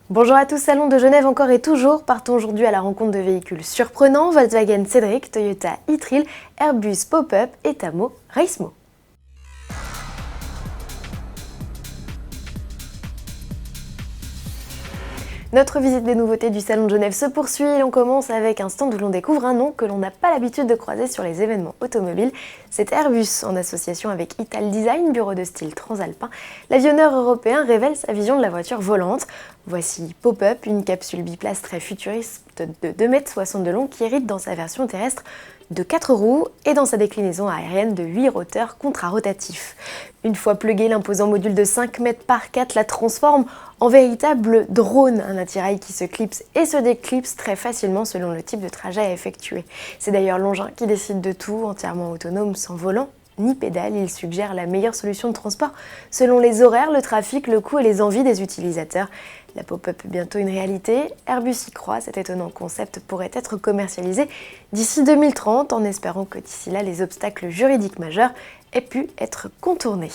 Bonjour à tous, Salon de Genève encore et toujours. Partons aujourd'hui à la rencontre de véhicules surprenants, Volkswagen Cédric, Toyota e-Thrill, Airbus Pop-Up et Tamo Reismo. Notre visite des nouveautés du Salon de Genève se poursuit et on commence avec un stand où l'on découvre un nom que l'on n'a pas l'habitude de croiser sur les événements automobiles. C'est Airbus, en association avec Ital Design, bureau de style transalpin. L'avionneur européen révèle sa vision de la voiture volante. Voici Pop-Up, une capsule biplace très futuriste de 2,60 m de long qui hérite dans sa version terrestre de 4 roues et dans sa déclinaison aérienne de 8 roteurs contrarotatifs. Une fois plugué, l'imposant module de 5 m par 4 la transforme en véritable drone, un attirail qui se clipse et se déclipse très facilement selon le type de trajet à effectuer. C'est d'ailleurs l'engin qui décide de tout, entièrement autonome, sans volant ni pédale. Il suggère la meilleure solution de transport selon les horaires, le trafic, le coût et les envies des utilisateurs. La Pop-Up est bientôt une réalité. Airbus y croit, cet étonnant concept pourrait être commercialisé d'ici 2030 en espérant que d'ici là les obstacles juridiques majeurs aient pu être contournés.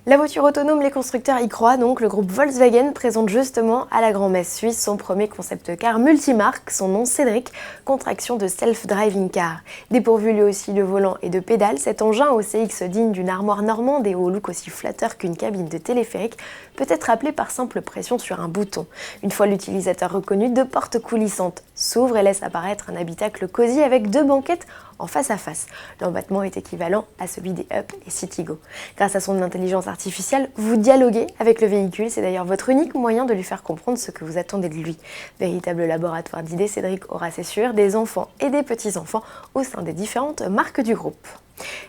La voiture autonome, les constructeurs y croient donc. Le groupe Volkswagen présente justement à la Grand-Messe suisse son premier concept car multimarque, son nom Cédric, contraction de self-driving car. Dépourvu lui aussi de volant et de pédale, cet engin au CX digne d'une armoire normande et au look aussi flatteur qu'une cabine de téléphérique peut être appelé par simple pression sur un bouton. Une fois l'utilisateur reconnu, deux portes coulissantes s'ouvrent et laissent apparaître un habitacle cosy avec deux banquettes en face à face. L'embattement est équivalent à celui des Up et Citigo. Grâce à son intelligence artificielle, vous dialoguez avec le véhicule, c'est d'ailleurs votre unique moyen de lui faire comprendre ce que vous attendez de lui. Véritable laboratoire d'idées, Cédric aura, c'est sûr, des enfants et des petits-enfants au sein des différentes marques du groupe.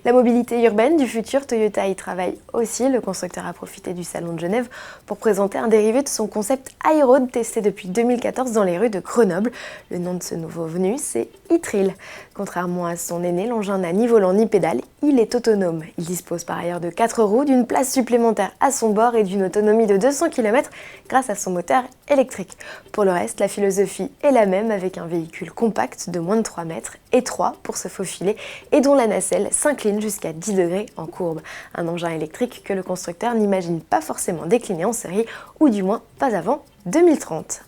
La mobilité urbaine du futur, Toyota y travaille aussi. Le constructeur a profité du Salon de Genève pour présenter un dérivé de son concept iRoad testé depuis 2014 dans les rues de Grenoble. Le nom de ce nouveau venu, c'est e-Thrill. Contrairement à son aîné, l'engin n'a ni volant ni pédale, il est autonome. Il dispose par ailleurs de 4 roues, d'une place supplémentaire à son bord et d'une autonomie de 200 km grâce à son moteur électrique. Pour le reste, la philosophie est la même avec un véhicule compact de moins de 3 mètres, étroit pour se faufiler et dont la nacelle s'incline jusqu'à 10 degrés en courbe. Un engin électrique que le constructeur n'imagine pas forcément décliner en série, ou du moins pas avant 2030.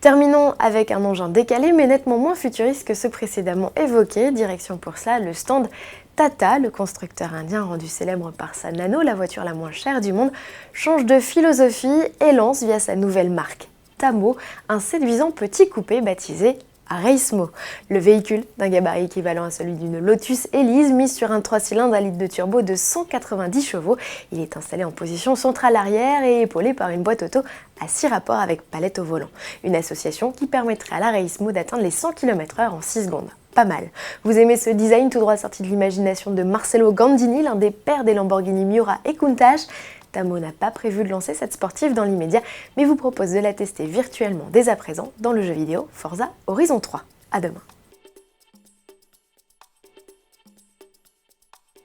Terminons avec un engin décalé mais nettement moins futuriste que ceux précédemment évoqués. Direction pour cela le stand Tata, le constructeur indien rendu célèbre par sa Nano, la voiture la moins chère du monde, change de philosophie et lance via sa nouvelle marque Tamo un séduisant petit coupé baptisé Reismo. Le véhicule, d'un gabarit équivalent à celui d'une Lotus Elise, mise sur un 3 cylindres à litre de turbo de 190 chevaux. Il est installé en position centrale arrière et épaulé par une boîte auto à 6 rapports avec palette au volant. Une association qui permettrait à la Reismo d'atteindre les 100 km/h en 6 secondes. Pas mal. Vous aimez ce design tout droit sorti de l'imagination de Marcello Gandini, l'un des pères des Lamborghini Miura et Countach. Tamo n'a pas prévu de lancer cette sportive dans l'immédiat, mais vous propose de la tester virtuellement dès à présent dans le jeu vidéo Forza Horizon 3. À demain.